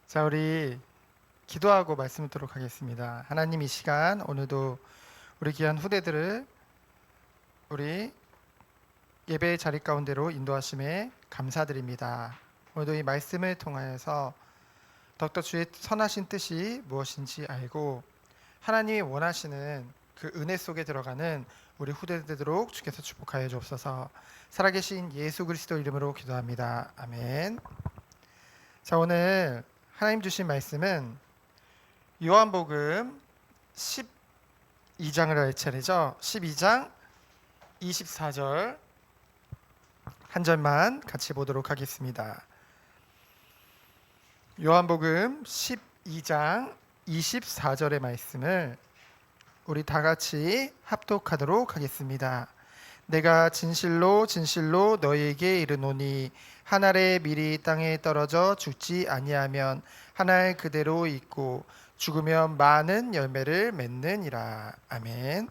자, 우리 기도하고 말씀 듣도록 하겠습니다. 하나님, 이 시간 오늘도 우리 귀한 후대들을 우리 예배의 자리 가운데로 인도하심에 감사드립니다. 오늘도 이 말씀을 통하여서 더욱더 주의 선하신 뜻이 무엇인지 알고 하나님이 원하시는 그 은혜 속에 들어가는 우리 후대들 되도록 주께서 축복하여 주옵소서. 살아계신 예수 그리스도 이름으로 기도합니다. 아멘. 자, 오늘 하나님 주신 말씀은 요한복음 12장을 할 차례죠. 12장 24절 한 절만 같이 보도록 하겠습니다. 요한복음 12장 24절의 말씀을 우리 다 같이 합독하도록 하겠습니다. 내가 진실로 진실로 너희에게 이르노니 한 알의 밀이 땅에 떨어져 죽지 아니하면 한 알 그대로 있고 죽으면 많은 열매를 맺느니라. 아멘.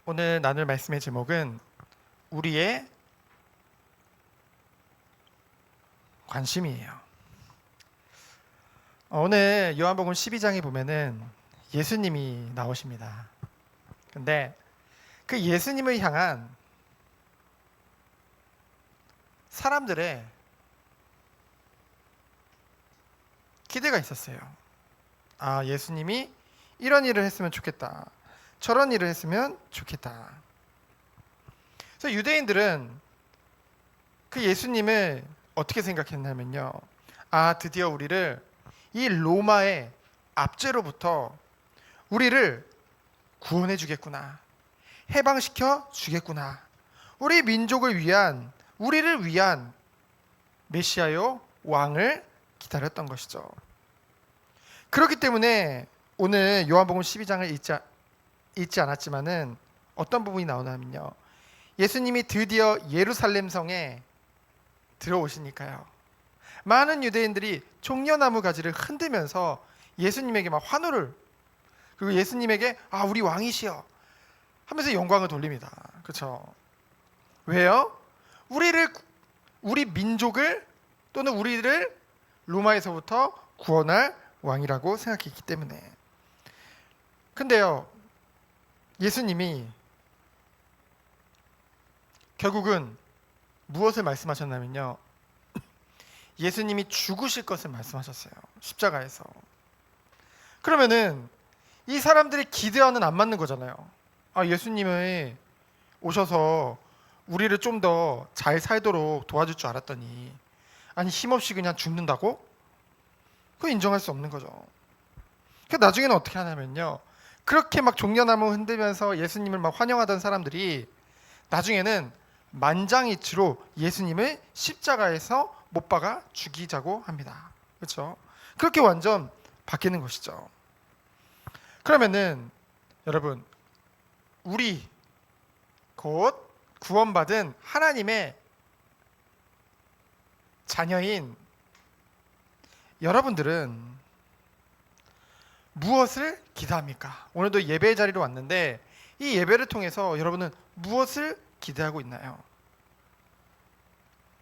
오늘 나눌 말씀의 제목은 우리의 관심이에요. 오늘 요한복음 12장에 보면은 예수님이 나오십니다. 근데 그 예수님을 향한 사람들의 기대가 있었어요. 아, 예수님이 이런 일을 했으면 좋겠다. 저런 일을 했으면 좋겠다. 그래서 유대인들은 그 예수님을 어떻게 생각했냐면요. 아, 드디어 우리를 이 로마의 압제로부터 우리를 구원해 주겠구나. 해방시켜 주겠구나. 우리 민족을 위한, 우리를 위한 메시아요 왕을 기다렸던 것이죠. 그렇기 때문에 오늘 요한복음 12장을 읽지 않았지만은 어떤 부분이 나오냐면요. 예수님이 드디어 예루살렘 성에 들어오시니까요. 많은 유대인들이 종려나무 가지를 흔들면서 예수님에게 막 환호를, 그리고 예수님에게 아, 우리 왕이시여 하면서 영광을 돌립니다. 그렇죠? 왜요? 우리 민족을 또는 우리를 로마에서부터 구원할 왕이라고 생각했기 때문에. 근데요, 예수님이 결국은 무엇을 말씀하셨냐면요. 예수님이 죽으실 것을 말씀하셨어요. 십자가에서. 그러면은 이 사람들의 기대와는 안 맞는 거잖아요. 아, 예수님이 오셔서 우리를 좀 더 잘 살도록 도와줄 줄 알았더니 아니 힘없이 그냥 죽는다고? 그거 인정할 수 없는 거죠. 그 나중에는 어떻게 하냐면요. 그렇게 막 종려나무 흔들면서 예수님을 막 환영하던 사람들이 나중에는 만장일치로 예수님을 십자가에서 못 박아 죽이자고 합니다. 그렇죠? 그렇게 완전 바뀌는 것이죠. 그러면은 여러분, 우리 곧 구원받은 하나님의 자녀인 여러분들은 무엇을 기대합니까? 오늘도 예배의 자리로 왔는데 이 예배를 통해서 여러분은 무엇을 기대하고 있나요?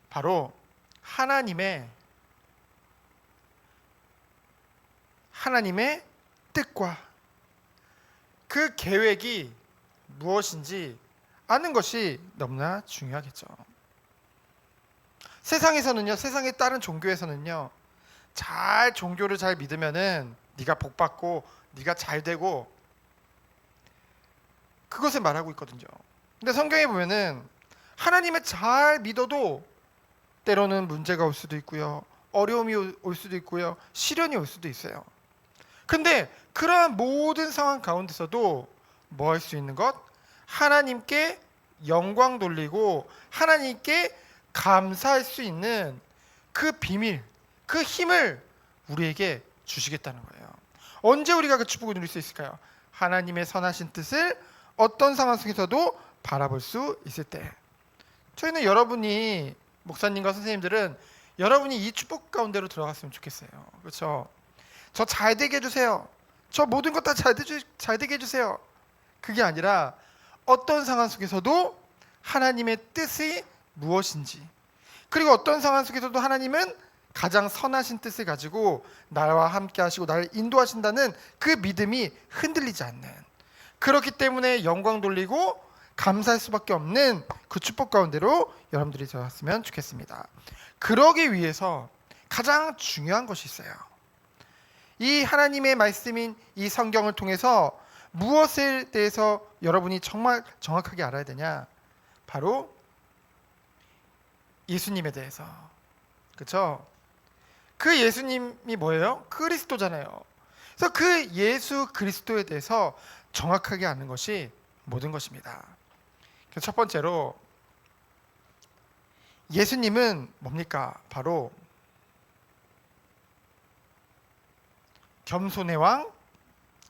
바로 하나님의 뜻과 그 계획이 무엇인지 아는 것이 너무나 중요하겠죠. 세상에서는요, 세상의 다른 종교에서는요, 종교를 잘 믿으면은 네가 복 받고 네가 잘 되고 그것을 말하고 있거든요. 근데 성경에 보면은 하나님을 잘 믿어도 때로는 문제가 올 수도 있고요, 어려움이 올 수도 있고요, 시련이 올 수도 있어요. 근데 그러한 모든 상황 가운데서도 뭐 할 수 있는 것? 하나님께 영광 돌리고 하나님께 감사할 수 있는 그 비밀, 그 힘을 우리에게 주시겠다는 거예요. 언제 우리가 그 축복을 누릴 수 있을까요? 하나님의 선하신 뜻을 어떤 상황 속에서도 바라볼 수 있을 때. 저희는 여러분이, 목사님과 선생님들은 여러분이 이 축복 가운데로 들어갔으면 좋겠어요. 그렇죠? 저 잘 되게 해주세요. 저 모든 것 다 잘 되게 해주세요. 그게 아니라 어떤 상황 속에서도 하나님의 뜻이 무엇인지, 그리고 어떤 상황 속에서도 하나님은 가장 선하신 뜻을 가지고 나와 함께 하시고 나를 인도하신다는 그 믿음이 흔들리지 않는, 그렇기 때문에 영광 돌리고 감사할 수밖에 없는 그 축복 가운데로 여러분들이 되었으면 좋겠습니다. 그러기 위해서 가장 중요한 것이 있어요. 이 하나님의 말씀인 이 성경을 통해서 무엇에 대해서 여러분이 정말 정확하게 알아야 되냐? 바로 예수님에 대해서. 그렇죠? 그 예수님이 뭐예요? 그리스도잖아요. 그래서 그 예수 그리스도에 대해서 정확하게 아는 것이 모든 것입니다. 그래서 첫 번째로 예수님은 뭡니까? 바로 겸손의 왕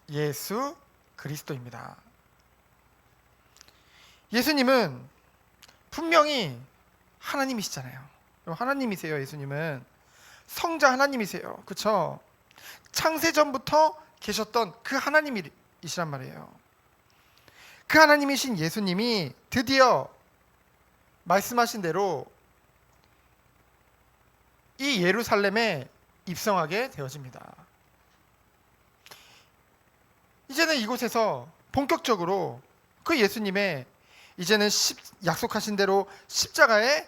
예수 그리스도입니다. 예수님은 분명히 하나님이시잖아요. 하나님이세요. 예수님은 성자 하나님이세요. 그렇죠? 창세전부터 계셨던 그 하나님이시란 말이에요. 그 하나님이신 예수님이 드디어 말씀하신 대로 이 예루살렘에 입성하게 되어집니다. 이제는 이곳에서 본격적으로 그 예수님의 이제는 약속하신 대로 십자가에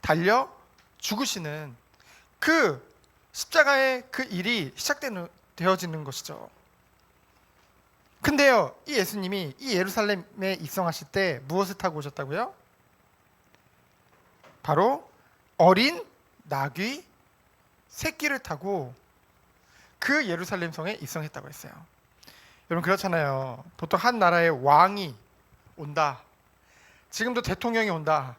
달려 죽으시는 그 십자가의 그 일이 시작되어지는 것이죠. 근데요, 이 예수님이 이 예루살렘에 입성하실 때 무엇을 타고 오셨다고요? 바로 어린 나귀 새끼를 타고 그 예루살렘 성에 입성했다고 했어요. 여러분 그렇잖아요. 보통 한 나라의 왕이 온다. 지금도 대통령이 온다.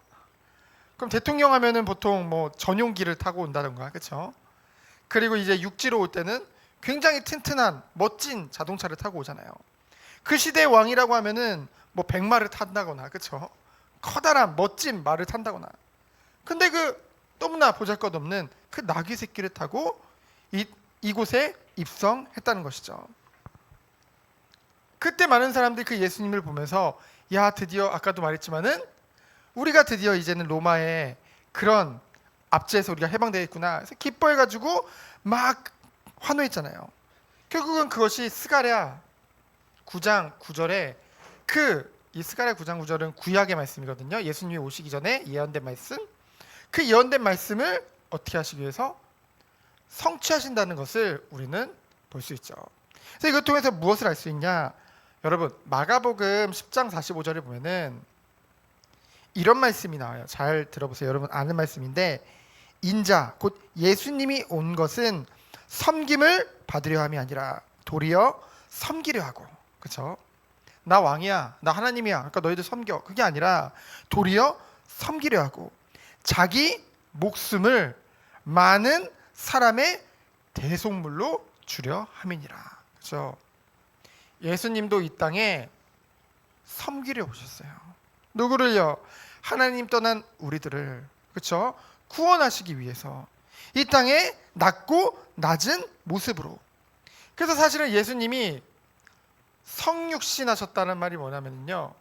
그럼 대통령 하면은 보통 뭐 전용기를 타고 온다던가, 그렇죠? 그리고 이제 육지로 올 때는 굉장히 튼튼한 멋진 자동차를 타고 오잖아요. 그 시대의 왕이라고 하면은 뭐 백마를 탄다거나, 그렇죠? 커다란 멋진 말을 탄다거나. 근데 그 너무나 보잘것없는 그 나귀 새끼를 타고 이곳에 입성했다는 것이죠. 그때 많은 사람들이 그 예수님을 보면서 야, 드디어 아까도 말했지만은 우리가 드디어 이제는 로마의 그런 압제에서 우리가 해방되겠구나. 그래서 기뻐해가지고 막 환호했잖아요. 결국은 그것이 스가랴 9장 9절에 이 스가랴 9장 9절은 구약의 말씀이거든요. 예수님이 오시기 전에 예언된 말씀. 그 예언된 말씀을 어떻게 하시기 위해서 성취하신다는 것을 우리는 볼 수 있죠. 그래서 이것 통해서 무엇을 알 수 있냐? 여러분 마가복음 10장 45절에 보면은 이런 말씀이 나와요. 잘 들어보세요. 여러분 아는 말씀인데, 인자 곧 예수님이 온 것은 섬김을 받으려 함이 아니라 도리어 섬기려 하고. 그렇죠? 나 왕이야, 나 하나님이야, 아까 너희들 섬겨. 그게 아니라 도리어 섬기려 하고 자기 목숨을 많은 사람의 대속물로 주려 함이니라. 그렇죠? 예수님도 이 땅에 섬기려 오셨어요. 누구를요? 하나님 떠난 우리들을, 그렇죠? 구원하시기 위해서 이 땅에 낮고 낮은 모습으로. 그래서 사실은 예수님이 성육신하셨다는 말이 뭐냐면요,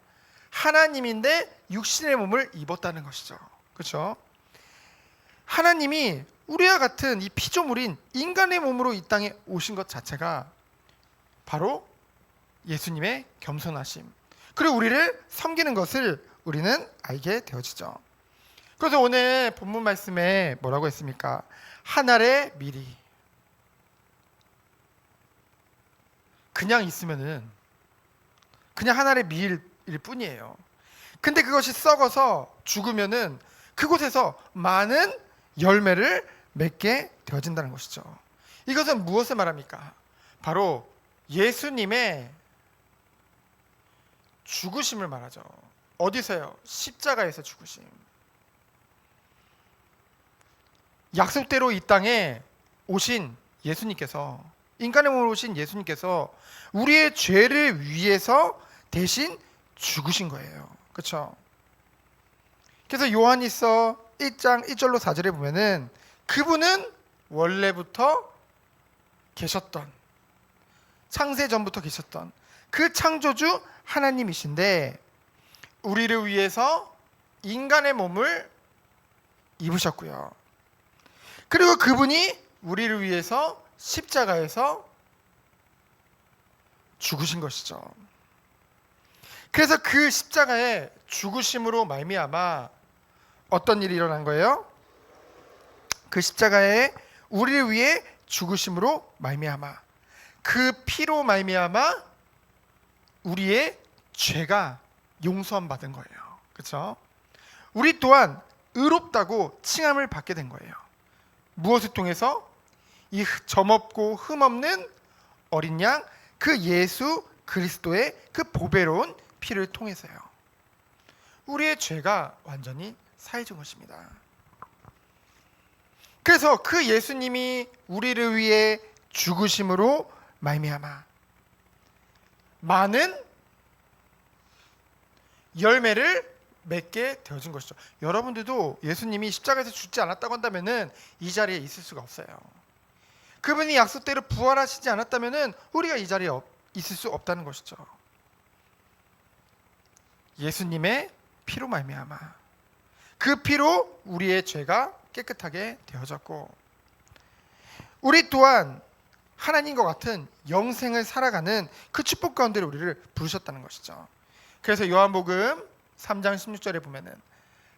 하나님인데 육신의 몸을 입었다는 것이죠. 그렇죠? 하나님이 우리와 같은 이 피조물인 인간의 몸으로 이 땅에 오신 것 자체가 바로 예수님의 겸손하심, 그리고 우리를 섬기는 것을 우리는 알게 되어지죠. 그래서 오늘 본문 말씀에 뭐라고 했습니까? 한 알의 밀이 그냥 있으면은 그냥 한 알의 밀일 뿐이에요. 근데 그것이 썩어서 죽으면은 그곳에서 많은 열매를 맺게 되어진다는 것이죠. 이것은 무엇을 말합니까? 바로 예수님의 죽으심을 말하죠. 어디서요? 십자가에서 죽으심. 약속대로 이 땅에 오신 예수님께서, 인간의 몸으로 오신 예수님께서 우리의 죄를 위해서 대신 죽으신 거예요. 그렇죠? 그래서 요한일서 1장 1절로 4절에 보면은 그분은 원래부터 계셨던, 창세 전부터 계셨던 그 창조주 하나님이신데 우리를 위해서 인간의 몸을 입으셨고요. 그리고 그분이 우리를 위해서 십자가에서 죽으신 것이죠. 그래서 그 십자가의 죽으심으로 말미암아 어떤 일이 일어난 거예요? 그 십자가에 우리를 위해 죽으심으로 말미암아 그 피로 말미암아 우리의 죄가 용서함 받은 거예요. 그렇죠? 우리 또한 의롭다고 칭함을 받게 된 거예요. 무엇을 통해서? 이 점없고 흠없는 어린 양 그 예수 그리스도의 그 보배로운 피를 통해서요. 우리의 죄가 완전히 사해진 것입니다. 그래서 그 예수님이 우리를 위해 죽으심으로 말미암아 많은 열매를 맺게 되어진 것이죠. 여러분들도 예수님이 십자가에서 죽지 않았다고 한다면은 이 자리에 있을 수가 없어요. 그분이 약속대로 부활하시지 않았다면은 우리가 이 자리에 있을 수 없다는 것이죠. 예수님의 피로 말미암아 그 피로 우리의 죄가 깨끗하게 되어졌고 우리 또한 하나님과 같은 영생을 살아가는 그 축복 가운데로 우리를 부르셨다는 것이죠. 그래서 요한복음 3장 16절에 보면은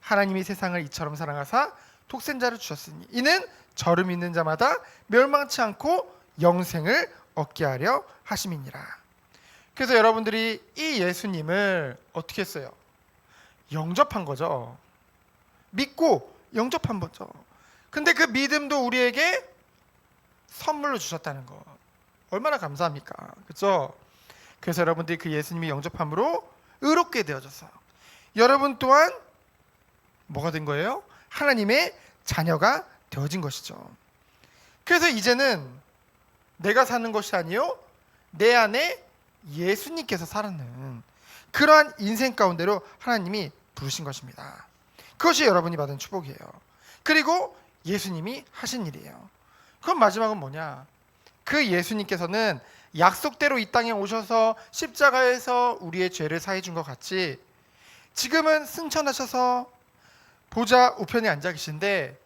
하나님이 세상을 이처럼 사랑하사 독생자를 주셨으니 이는 저를 믿는 자마다 멸망치 않고 영생을 얻게 하려 하심이니라. 그래서 여러분들이 이 예수님을 어떻게 했어요? 영접한 거죠. 믿고 영접한 거죠. 근데 그 믿음도 우리에게 선물로 주셨다는 거 얼마나 감사합니까? 그렇죠? 그래서 여러분들이 그 예수님이 영접함으로 의롭게 되어져서 여러분 또한 뭐가 된 거예요? 하나님의 자녀가 되어진 것이죠. 그래서 이제는 내가 사는 것이 아니요 내 안에 예수님께서 살았는 그러한 인생 가운데로 하나님이 부르신 것입니다. 그것이 여러분이 받은 축복이에요. 그리고 예수님이 하신 일이에요. 그럼 마지막은 뭐냐? 그 예수님께서는 약속대로 이 땅에 오셔서 십자가에서 우리의 죄를 사해 준 것 같이 지금은 승천하셔서 보좌 우편에 앉아 계신데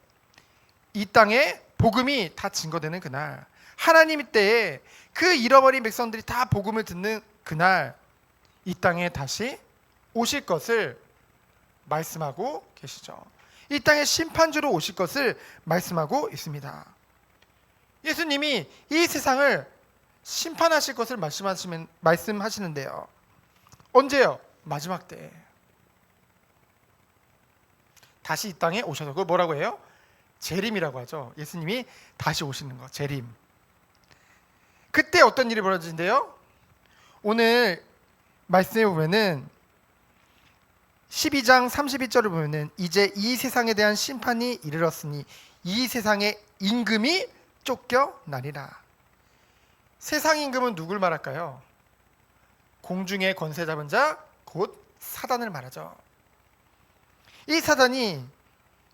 이 땅에 복음이 다 증거되는 그날 하나님 때에 그 잃어버린 백성들이 다 복음을 듣는 그날 이 땅에 다시 오실 것을 말씀하고 계시죠. 이 땅에 심판주로 오실 것을 말씀하고 있습니다. 예수님이 이 세상을 심판하실 것을 말씀하시는데요. 언제요? 마지막 때. 다시 이 땅에 오셔서 그걸 뭐라고 해요? 재림이라고 하죠. 예수님이 다시 오시는 거, 재림. 그때 어떤 일이 벌어지는데요? 오늘 말씀에 보면은 12장 32절을 보면은 이제 이 세상에 대한 심판이 이르렀으니 이 세상의 임금이 쫓겨나리라. 세상 임금은 누굴 말할까요? 공중의 권세 잡은 자, 곧 사단을 말하죠. 이 사단이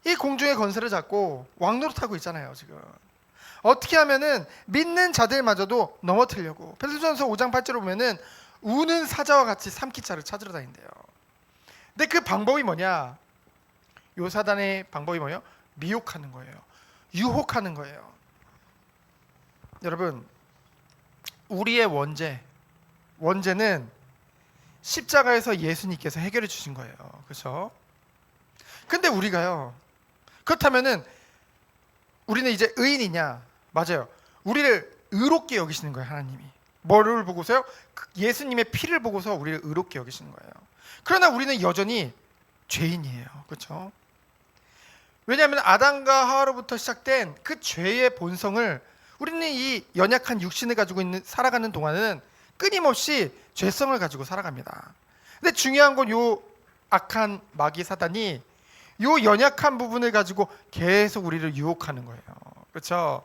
이 공중의 권세를 잡고 왕노릇하고 있잖아요. 지금 어떻게 하면은 믿는 자들마저도 넘어뜨리려고 베드로전서 5장 8절을 보면은 우는 사자와 같이 삼키자를 찾으러 다닌대요. 근데 그 방법이 뭐냐? 요 사단의 방법이 뭐예요? 미혹하는 거예요. 유혹하는 거예요. 여러분, 우리의 원죄는 십자가에서 예수님께서 해결해 주신 거예요. 그렇죠? 근데 우리가요. 그렇다면은 우리는 이제 의인이냐? 맞아요. 우리를 의롭게 여기시는 거예요, 하나님이. 뭐를 보고서요? 예수님의 피를 보고서 우리를 의롭게 여기시는 거예요. 그러나 우리는 여전히 죄인이에요. 그렇죠? 왜냐하면 아담과 하와로부터 시작된 그 죄의 본성을 우리는 이 연약한 육신을 가지고 살아가는 동안은 끊임없이 죄성을 가지고 살아갑니다. 근데 중요한 건 요 악한 마귀 사단이 요 연약한 부분을 가지고 계속 우리를 유혹하는 거예요. 그렇죠?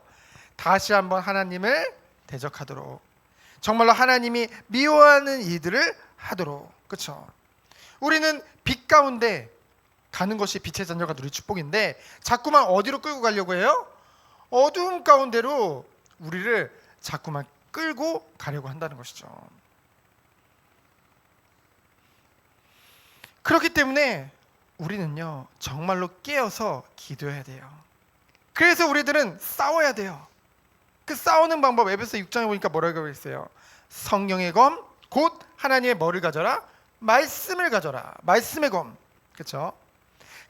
다시 한번 하나님을 대적하도록, 정말로 하나님이 미워하는 일들을 하도록. 그렇죠? 우리는 빛 가운데 가는 것이 빛의 자녀가 누릴 축복인데 자꾸만 어디로 끌고 가려고 해요? 어두움 가운데로 우리를 자꾸만 끌고 가려고 한다는 것이죠. 그렇기 때문에 우리는요 정말로 깨어서 기도해야 돼요. 그래서 우리들은 싸워야 돼요. 그 싸우는 방법 에베소 6장에 보니까 뭐라고 했어요? 성령의 검 곧 하나님의 뭐를 가져라? 말씀을 가져라. 말씀의 검. 그렇죠?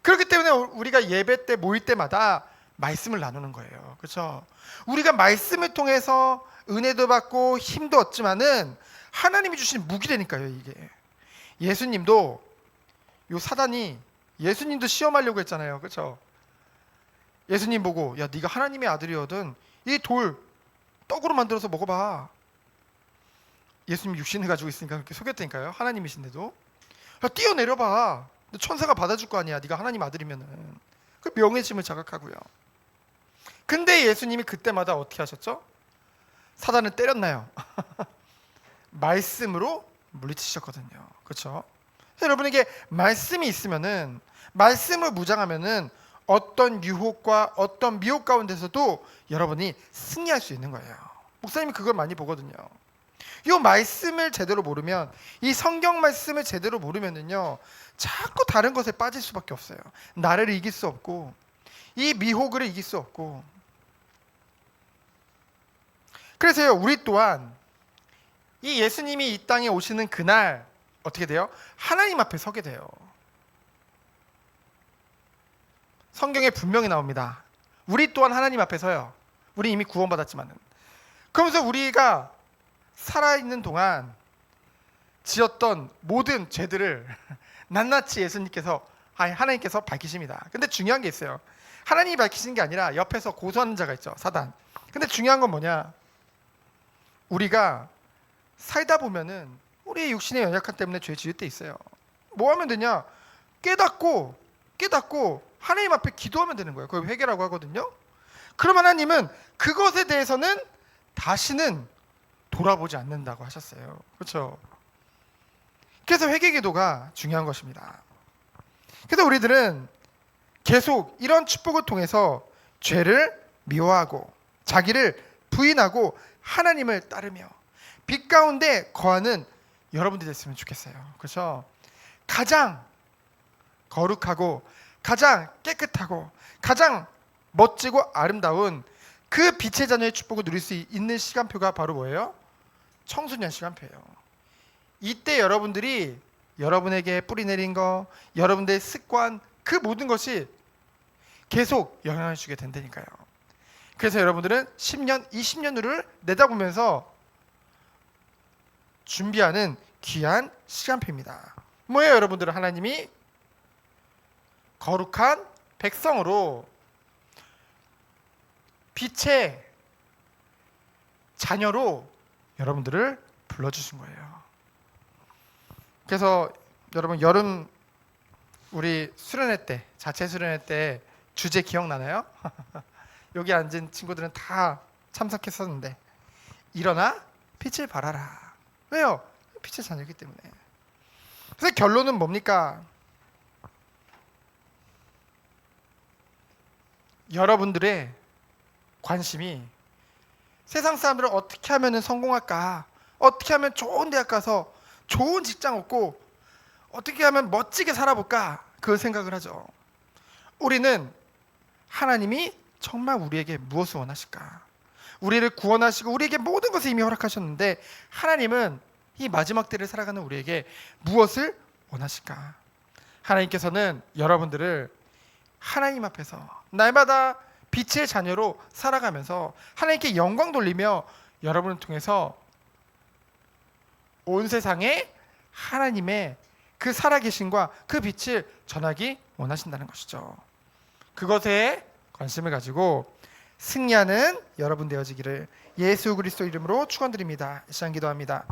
그렇기 때문에 우리가 예배 때 모일 때마다 말씀을 나누는 거예요. 그렇죠? 우리가 말씀을 통해서 은혜도 받고 힘도 얻지만은 하나님이 주신 무기라니까요, 이게. 예수님도 요 사단이 예수님도 시험하려고 했잖아요. 그렇죠? 예수님 보고 야 네가 하나님의 아들이거든 이 돌 떡으로 만들어서 먹어봐. 예수님 육신을 가지고 있으니까 그렇게 속였다니까요. 하나님이신데도 야, 뛰어내려봐. 천사가 받아줄 거 아니야. 네가 하나님 아들이면은. 그 명예심을 자각하고요. 근데 예수님이 그때마다 어떻게 하셨죠? 사단을 때렸나요? 말씀으로 물리치셨거든요. 그렇죠? 여러분에게 말씀이 있으면은 말씀을 무장하면은 어떤 유혹과 어떤 미혹 가운데서도 여러분이 승리할 수 있는 거예요. 목사님이 그걸 많이 보거든요. 이 말씀을 제대로 모르면 이 성경 말씀을 제대로 모르면은요 자꾸 다른 것에 빠질 수밖에 없어요. 나를 이길 수 없고 이 미혹을 이길 수 없고. 그래서요 우리 또한 이 예수님이 이 땅에 오시는 그날 어떻게 돼요? 하나님 앞에 서게 돼요. 성경에 분명히 나옵니다. 우리 또한 하나님 앞에 서요. 우리 이미 구원받았지만은. 그러면서 우리가 살아있는 동안 지었던 모든 죄들을 낱낱이 하나님께서 밝히십니다. 근데 중요한 게 있어요. 하나님이 밝히시는 게 아니라 옆에서 고소하는 자가 있죠. 사단. 근데 중요한 건 뭐냐? 우리가 살다 보면은 우리의 육신의 연약함 때문에 죄 지을 때 있어요. 뭐 하면 되냐? 깨닫고 하나님 앞에 기도하면 되는 거예요. 그걸 회개라고 하거든요. 그럼 하나님은 그것에 대해서는 다시는 돌아보지 않는다고 하셨어요. 그렇죠? 그래서 회개 기도가 중요한 것입니다. 그래서 우리들은 계속 이런 축복을 통해서 죄를 미워하고 자기를 부인하고 하나님을 따르며 빛 가운데 거하는 여러분들이 됐으면 좋겠어요. 그렇죠? 가장 거룩하고 가장 깨끗하고 가장 멋지고 아름다운 그 빛의 자녀의 축복을 누릴 수 있는 시간표가 바로 뭐예요? 청소년 시간표예요. 이때 여러분들이 여러분에게 뿌리 내린 거, 여러분들의 습관, 그 모든 것이 계속 영향을 주게 된다니까요. 그래서 여러분들은 10년, 20년 후를 내다보면서 준비하는 귀한 시간표입니다. 뭐예요, 여러분들은? 하나님이 거룩한 백성으로 빛의 자녀로 여러분들을 불러주신 거예요. 그래서 여러분 여름 우리 수련회 때, 자체 수련회 때 주제 기억나나요? 여기 앉은 친구들은 다 참석했었는데 일어나 빛을 발하라. 왜요? 빛의 자녀이기 때문에. 그래서 결론은 뭡니까? 여러분들의 관심이 세상 사람들은 어떻게 하면 성공할까? 어떻게 하면 좋은 대학 가서 좋은 직장 얻고 어떻게 하면 멋지게 살아볼까? 그 생각을 하죠. 우리는 하나님이 정말 우리에게 무엇을 원하실까? 우리를 구원하시고 우리에게 모든 것을 이미 허락하셨는데 하나님은 이 마지막 때를 살아가는 우리에게 무엇을 원하실까? 하나님께서는 여러분들을 하나님 앞에서 날마다 빛의 자녀로 살아가면서 하나님께 영광 돌리며 여러분을 통해서 온 세상에 하나님의 그 살아계심과 그 빛을 전하기 원하신다는 것이죠. 그것에 관심을 가지고 승리하는 여러분 되어지기를 예수 그리스도 이름으로 축원드립니다. 이 시간 기도합니다.